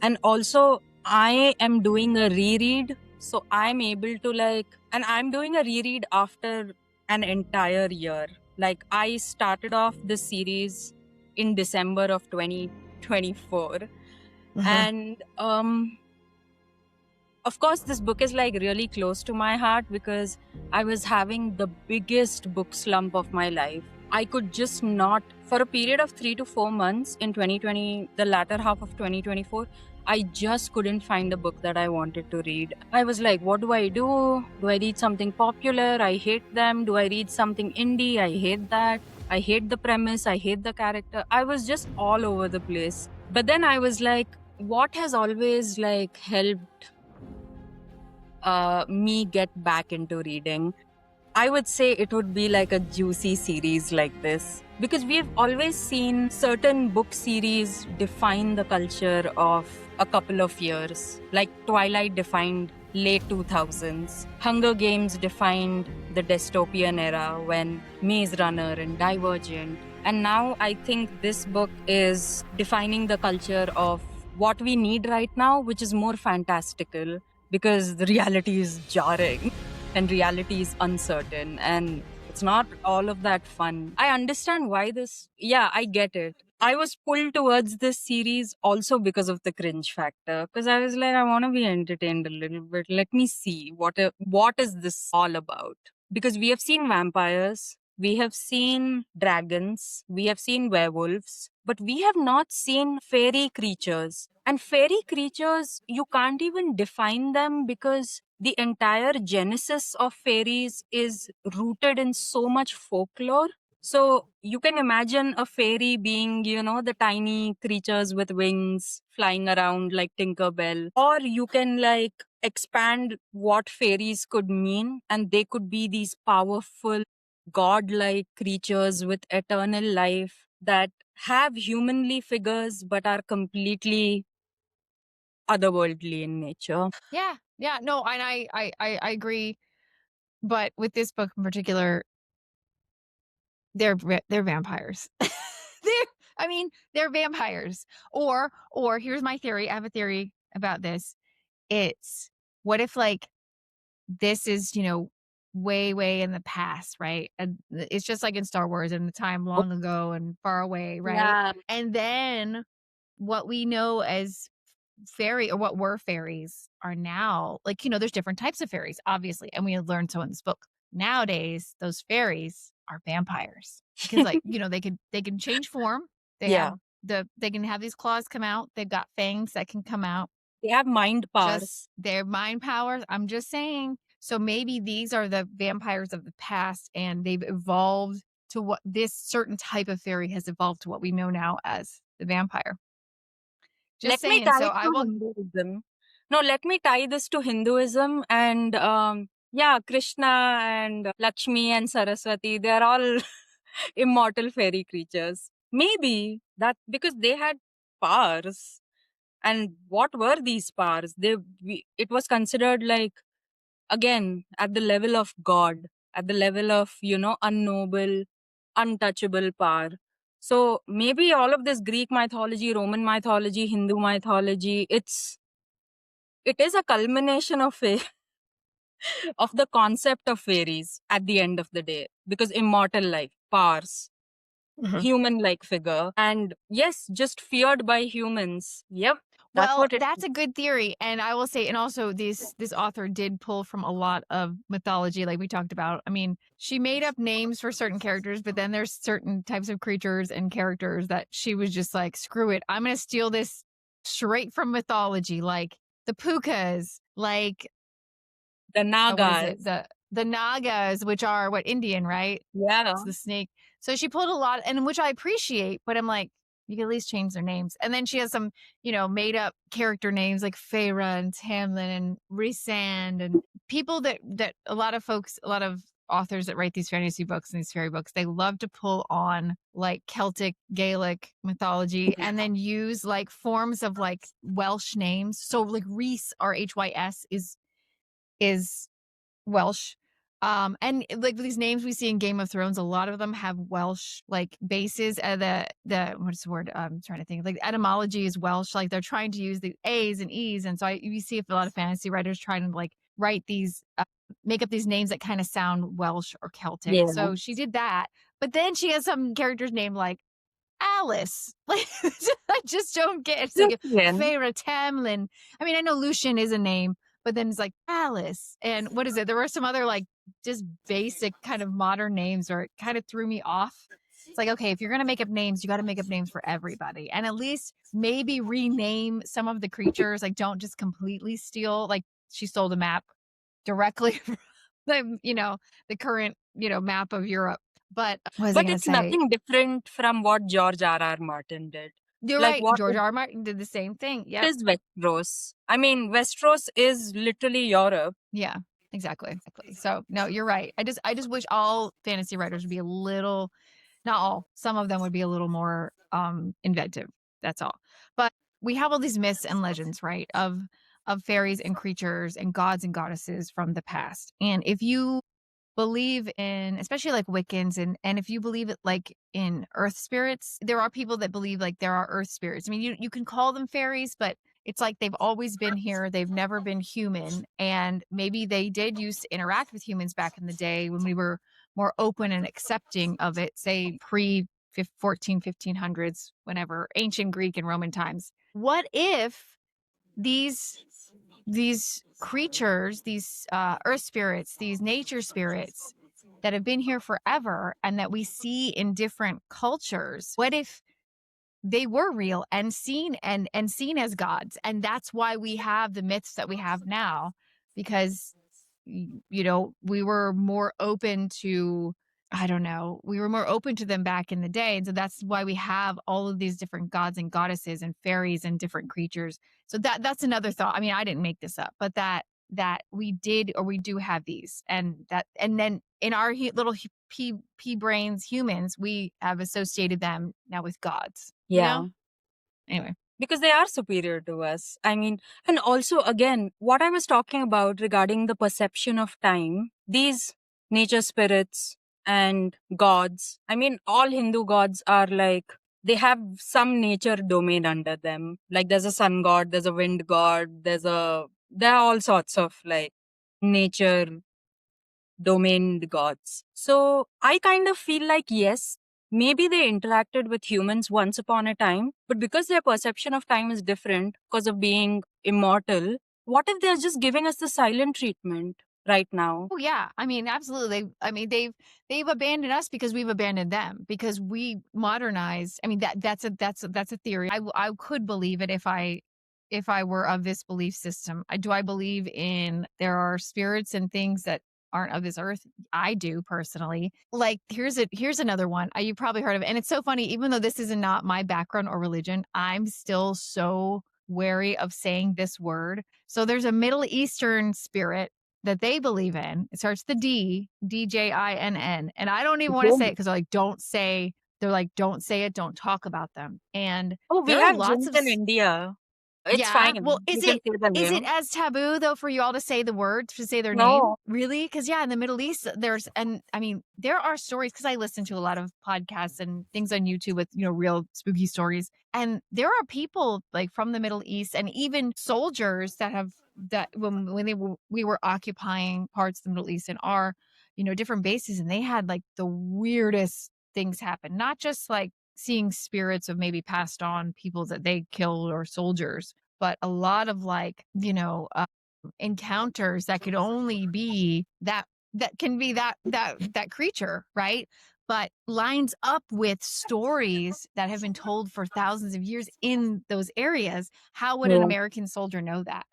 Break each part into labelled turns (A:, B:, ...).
A: And also, I am doing a reread. So I'm able to and I'm doing a reread after an entire year. Like, I started off this series in December of 2024. And of course, this book is really close to my heart because I was having the biggest book slump of my life. I could just not, for a period of 3 to 4 months in 2020, the latter half of 2024, I just couldn't find a book that I wanted to read. I was like, what do I do? Do I read something popular? I hate them. Do I read something indie? I hate that. I hate the premise. I hate the character. I was just all over the place. But then I was like, what has always helped me get back into reading? I would say it would be like a juicy series like this, because we've always seen certain book series define the culture of a couple of years. Like Twilight defined late 2000s. Hunger Games defined the dystopian era when Maze Runner and Divergent. And now I think this book is defining the culture of what we need right now, which is more fantastical, because the reality is jarring and reality is uncertain and it's not all of that fun. I understand why I get it. I was pulled towards this series also because of the cringe factor, because I was like, I want to be entertained a little bit. Let me see what is this all about? Because we have seen vampires, we have seen dragons, we have seen werewolves, but we have not seen fairy creatures. And fairy creatures, you can't even define them because the entire genesis of fairies is rooted in so much folklore. So you can imagine a fairy being, the tiny creatures with wings flying around like Tinkerbell. Or you can expand what fairies could mean, and they could be these powerful, godlike creatures with eternal life that have humanly figures but are completely otherworldly in nature.
B: Yeah. Yeah. No, and I agree. But with this book in particular, they're vampires. They're vampires. Or here's my theory. I have a theory about this. It's what if this is, way in the past, right? And it's just like in Star Wars in the time long ago and far away, right?
A: Yeah.
B: And then what we know as fairy or what were fairies are now there's different types of fairies, obviously, and we had learned so in this book. Nowadays, those fairies are vampires because they can change form.
A: Yeah.
B: They can have these claws come out. They've got fangs that can come out.
A: They have mind powers.
B: Just their mind powers. I'm just saying. So maybe these are the vampires of the past and they've evolved to what this certain type of fairy has evolved to what we know now as the vampire. Just
A: Let me
B: saying.
A: tie
B: So
A: it
B: I
A: to
B: will.
A: Hinduism. No, let me tie this to Hinduism and Krishna and Lakshmi and Saraswati. They're all immortal fairy creatures. Maybe that because they had powers. And what were these powers? It was considered again, at the level of God, at the level of, unknowable, untouchable power. So maybe all of this Greek mythology, Roman mythology, Hindu mythology, it is a culmination of of the concept of fairies at the end of the day, because immortal life, powers, human-like figure, and yes, just feared by humans. Yep, that's
B: Well,
A: what it
B: that's
A: is.
B: a good theory, and I will say, and also this author did pull from a lot of mythology, like we talked about. I mean, she made up names for certain characters, but then there's certain types of creatures and characters that she was just like, screw it, I'm going to steal this straight from mythology, like the pukas, like
A: The
B: what is
A: Nagas.
B: it, the nagas, which are what, Indian, right?
A: Yeah.
B: It's the snake. So she pulled a lot, and which I appreciate, but I'm like, you can at least change their names. And then she has some, made up character names like Feyre and Tamlin and rhysand, and people that a lot of authors that write these fantasy books and these fairy books, they love to pull on like Celtic, Gaelic mythology and then use like forms of like Welsh names. So like Rhys, Rhys, is Welsh. And like these names we see in Game of Thrones, a lot of them have Welsh like bases. The what's the word? I'm trying to think. Like etymology is Welsh. Like they're trying to use the A's and E's, and so you see if a lot of fantasy writers trying to like write these, make up these names that kind of sound Welsh or Celtic.
A: Yeah.
B: So she did that, but then she has some characters named like Alice. Like, I just don't get it. It's like
A: Prythian.
B: feyre, tamlin. I mean, I know Lucian is a name, but then it's like Alice. And what is it? There were some other like just basic kind of modern names, or it kind of threw me off. It's like, okay, if you're going to make up names, you got to make up names for everybody. And at least maybe rename some of the creatures. Like, don't just completely steal. Like, she stole a map directly from the current, map of Europe. But what was I
A: But
B: going to
A: it's
B: say?
A: nothing different from what George R.R. Martin did.
B: You're
A: Like
B: right.
A: what
B: George R. R. Martin did the same thing. Yep.
A: is Westeros? I mean, Westeros is literally Europe.
B: Yeah, exactly. So no, you're right. I just wish all fantasy writers would be a little, not all, some of them would be a little more inventive. That's all. But we have all these myths and legends, right? Of fairies and creatures and gods and goddesses from the past. And if you believe in, especially like Wiccans, and if you believe it like in earth spirits, there are people that believe like there are earth spirits. I mean, you can call them fairies, but it's like they've always been here, they've never been human, and maybe they did used to interact with humans back in the day when we were more open and accepting of it, say pre 1500s, whenever, ancient Greek and Roman times. What if these creatures, these earth spirits, these nature spirits that have been here forever and that we see in different cultures, what if they were real and seen and seen as gods? And that's why we have the myths that we have now, because we were more open to, I don't know, we were more open to them back in the day. And so that's why we have all of these different gods and goddesses and fairies and different creatures. So that's another thought. I mean, I didn't make this up, but that we did, or we do have these, and then in our little pea brains, humans, we have associated them now with gods,
A: Yeah.
B: Anyway.
A: Because they are superior to us. I mean, and also, again, what I was talking about regarding the perception of time, these nature spirits and gods, I mean, all Hindu gods are like, they have some nature domain under them. Like, there's a sun god, there's a wind god, there are all sorts of like nature domained gods. So I kind of feel like, yes, maybe they interacted with humans once upon a time, but because their perception of time is different because of being immortal, what if they're just giving us the silent treatment right now?
B: Oh yeah, I mean, absolutely. They've abandoned us because we've abandoned them, because we modernized. I mean, that's a theory. I could believe it if I were of this belief system. Do I believe in there are spirits and things that aren't of this earth? I do personally. Like here's another one. You probably heard of it, and it's so funny. Even though this is not my background or religion, I'm still so wary of saying this word. So there's a Middle Eastern spirit that they believe in. It starts the Djinn, and I don't even want to say it because they're like, don't say it, don't talk about them. And
A: Oh, we
B: there are
A: have
B: lots
A: gyms
B: of
A: in India. It's
B: yeah. Well,
A: fine. You can say the
B: is it
A: name.
B: as taboo though for you all to say the word, to say their name?
A: No.
B: Really? Because yeah, in the Middle East, and I mean, there are stories, because I listen to a lot of podcasts and things on YouTube with real spooky stories, and there are people like from the Middle East, and even soldiers that when we were occupying parts of the Middle East and our different bases, and they had like the weirdest things happen, not just like seeing spirits of maybe passed on people that they killed or soldiers, but a lot of like, encounters that could only be that can be that creature, right? But lines up with stories that have been told for thousands of years in those areas. How would an
A: Yeah.
B: American soldier know that?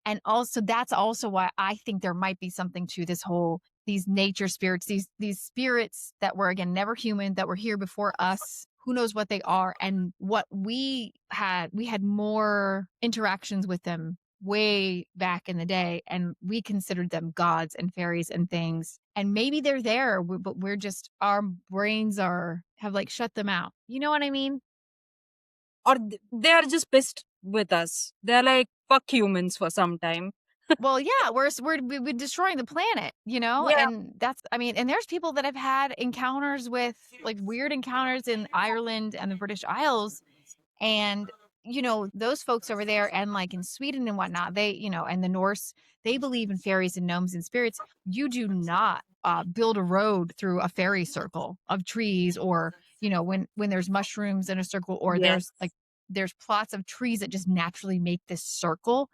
B: And also that's also why I think there might be something to this whole, these nature spirits, these spirits that were again never human, that were here before us. Who knows what they are, and what we had more interactions with them way back in the day, and we considered them gods and fairies and things, and maybe they're there, but we're just, our brains have like shut them out. You know what I mean?
A: Or they are just pissed with us. They're like, fuck humans for some time.
B: Well, yeah, we're destroying the planet,
A: Yeah.
B: and that's I mean, and there's people that have had encounters with like weird encounters in Ireland and the British Isles. And, those folks over there and like in Sweden and whatnot, and the Norse, they believe in fairies and gnomes and spirits. You do not build a road through a fairy circle of trees or, when there's mushrooms in a circle or
A: Yes.
B: there's plots of trees that just naturally make this circle.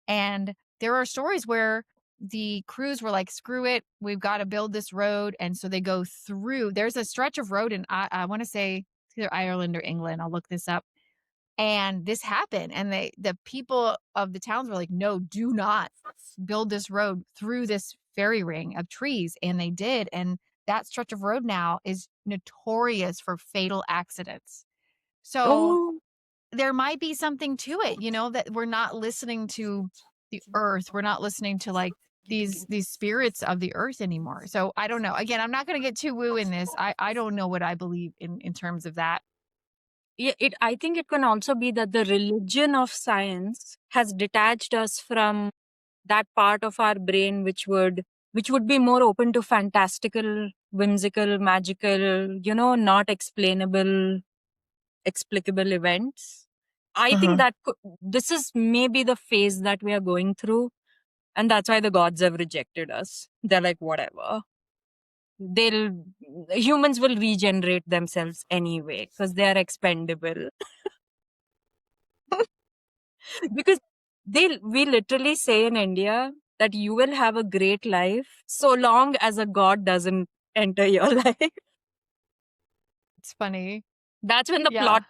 B: And there are stories where the crews were like, screw it, we've got to build this road. And so they go through, there's a stretch of road in, I want to say, it's either Ireland or England. I'll look this up, and this happened, and the people of the towns were like, "No, do not build this road through this fairy ring of trees," and they did, and that stretch of road now is notorious for fatal accidents. So,
A: Oh,
B: there might be something to it, that we're not listening to the earth, we're not listening to, like, these spirits of the earth anymore. So, I don't know. Again, I'm not gonna get too woo in this. I don't know what I believe in terms of that.
A: yeah. I think it can also be that the religion of science has detached us from that part of our brain which would be more open to fantastical, whimsical, magical, not explainable, explicable events. I think
B: Uh-huh.
A: that this is maybe the phase that we are going through, and that's why the gods have rejected us. They're like, whatever. They'll Humans will regenerate themselves anyway because they are expendable. Because we literally say in India that you will have a great life so long as a god doesn't enter your life.
B: It's funny.
A: That's when the
B: Yeah.
A: plot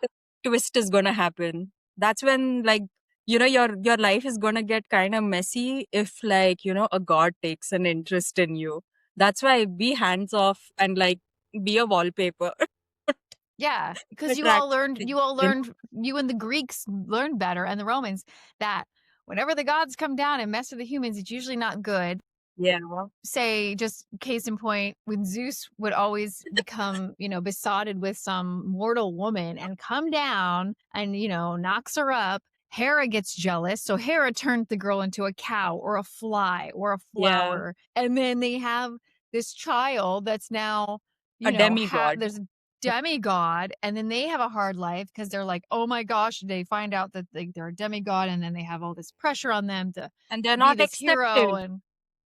A: twist is gonna happen. That's when, like, your life is gonna get kind of messy if, like, a god takes an interest in you. That's why be hands off and, like, be a wallpaper.
B: Yeah, because
A: Attract
B: you and the Greeks learned better, and the Romans, that whenever the gods come down and mess with the humans, it's usually not good.
A: Yeah.
B: Say, just case in point, when Zeus would always become, besotted with some mortal woman and come down and, knocks her up, Hera gets jealous. So Hera turns the girl into a cow or a fly or a
A: Yeah.
B: flower. And then they have this child that's now,
A: A demigod.
B: there's a demigod. And then they have a hard life because they're like, oh my gosh, they find out that they're a demigod. And then they have all this pressure on them to
A: And they're
B: be
A: not
B: this hero.
A: accepted.
B: And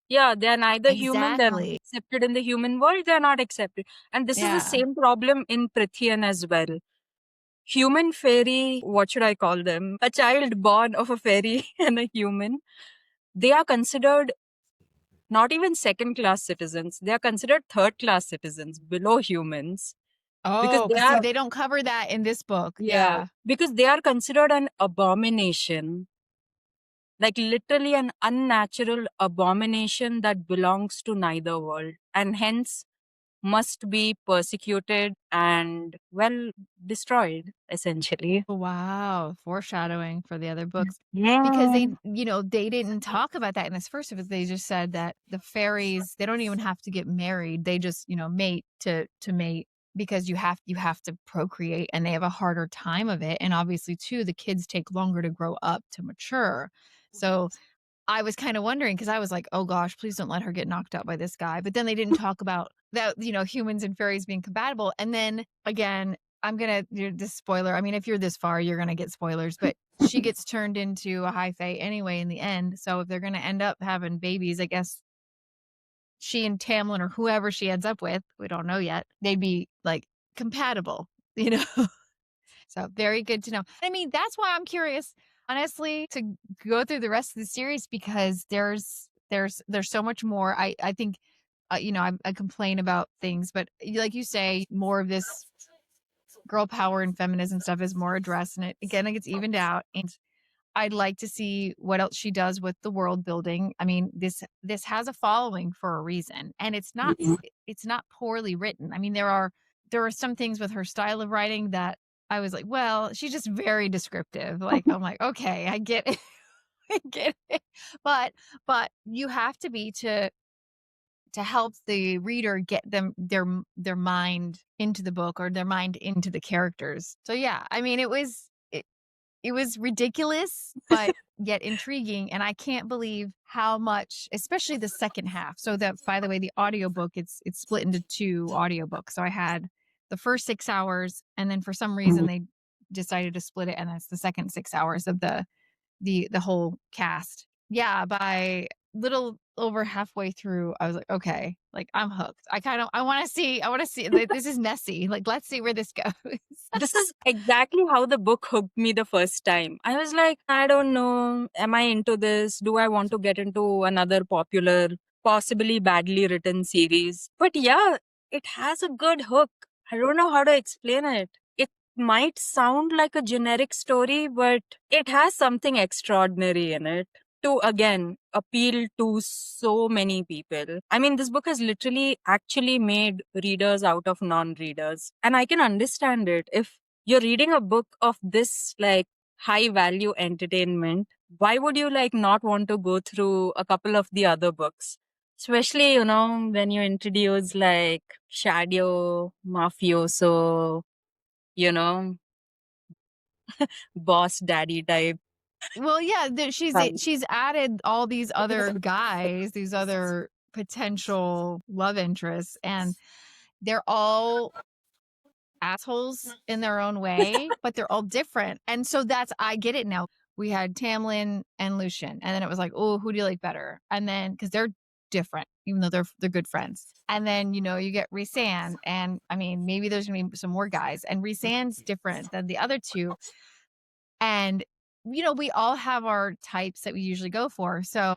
A: Yeah, they're neither human, they're not
B: exactly.
A: accepted in the human world, they're not accepted. And this is the
B: Yeah.
A: same problem in Prythian as well. Human fairy, what should I call them? A child born of a fairy and a human, they are considered not even second class citizens, they are considered third class citizens below humans because
B: Oh,
A: they
B: because see,
A: are,
B: they don't cover that in this book.
A: yeah,
B: Yeah.
A: because they are considered an abomination, like literally an unnatural abomination that belongs to neither world and hence must be persecuted and, well, destroyed, essentially.
B: Wow. Foreshadowing for the other books. Because
A: Yeah.
B: they didn't talk about that in this first book. They just said that the fairies, they don't even have to get married. They just, mate to mate because you have to procreate and they have a harder time of it. And obviously too, the kids take longer to grow up to mature. So I was kind of wondering because I was like, "Oh gosh, please don't let her get knocked out by this guy." But then they didn't talk about that, humans and fairies being compatible. And then again, I'm gonna do this spoiler. I mean, if you're this far, you're gonna get spoilers. But she gets turned into a high fae anyway in the end. So if they're gonna end up having babies, I guess she and Tamlin or whoever she ends up with, we don't know yet. They'd be like compatible, you know. So very good to know. I mean, that's why I'm curious, honestly, to go through the rest of the series because there's so much more. I think, I complain about things, but like you say, more of this girl power and feminism stuff is more addressed, and it gets evened out. And I'd like to see what else she does with the world building. I mean, this has a following for a reason, and it's not poorly written. I mean, there are some things with her style of writing that I was like, well, she's just very descriptive. Like, I'm like, okay, I get it. I get it. But you have to be to help the reader get their mind into the book or their mind into the characters. So yeah, I mean, it was ridiculous, but yet intriguing. And I can't believe how much, especially the second half. So that, by the way, the audiobook, it's split into 2 audiobooks. So I had the first 6 hours, and then for some reason they decided to split it, and that's the second 6 hours of the whole cast. Yeah, by little over halfway through, I was like, okay, like I'm hooked. I want to see, this is messy. Like, let's see where this goes.
A: This is exactly how the book hooked me the first time. I was like, I don't know. Am I into this? Do I want to get into another popular, possibly badly written series? But yeah, it has a good hook. I don't know how to explain it. It might sound like a generic story, but it has something extraordinary in it to again appeal to so many people. I mean, this book has literally actually made readers out of non readers. And I can understand it. If you're reading a book of this like high value entertainment, why would you like not want to go through a couple of the other books? Especially, when you introduce like shadow, mafioso, you know, boss daddy type.
B: Well, yeah,
A: Right.
B: she's added all these other guys, these other potential love interests, and they're all assholes in their own way, but they're all different. And so I get it now. We had Tamlin and Lucian, and then it was like, oh, who do you like better? And then because they're different, even though they're good friends. And then you get rhysand, and I mean maybe there's gonna be some more guys, and rhysand's different than the other two. And we all have our types that we usually go for. So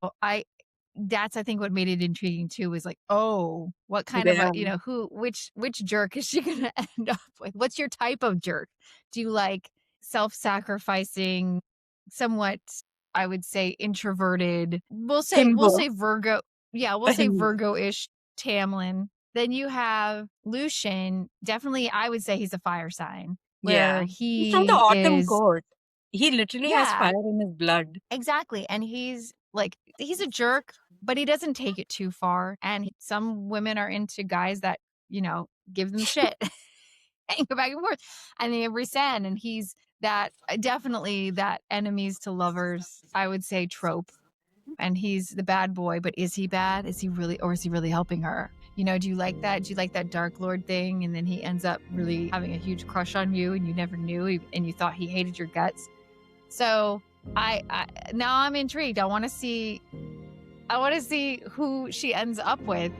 B: that's I think what made it intriguing too, was like, oh, what kind of
A: Yeah.
B: which jerk is she gonna end up with? What's your type of jerk? Do you like self-sacrificing, somewhat, I would say, introverted? We'll
A: Himbo.
B: say Virgo. Yeah, we'll say Virgo-ish Tamlin. Then you have Lucian. Definitely, I would say he's a fire sign, where
A: Yeah. He's from the
B: he
A: autumn
B: is.
A: court. He literally has
B: Yeah,
A: fire in his blood.
B: exactly. And he's a jerk, but he doesn't take it too far. And some women are into guys that, give them shit and go back and forth. And they have rhysand, and he's that definitely that enemies to lovers, I would say, trope. And he's the bad boy, but is he bad? Is he really helping her? Do you like that? Do you like that Dark Lord thing? And then he ends up really having a huge crush on you, and you never knew, and you thought he hated your guts. So I now I'm intrigued. I want to see who she ends up with.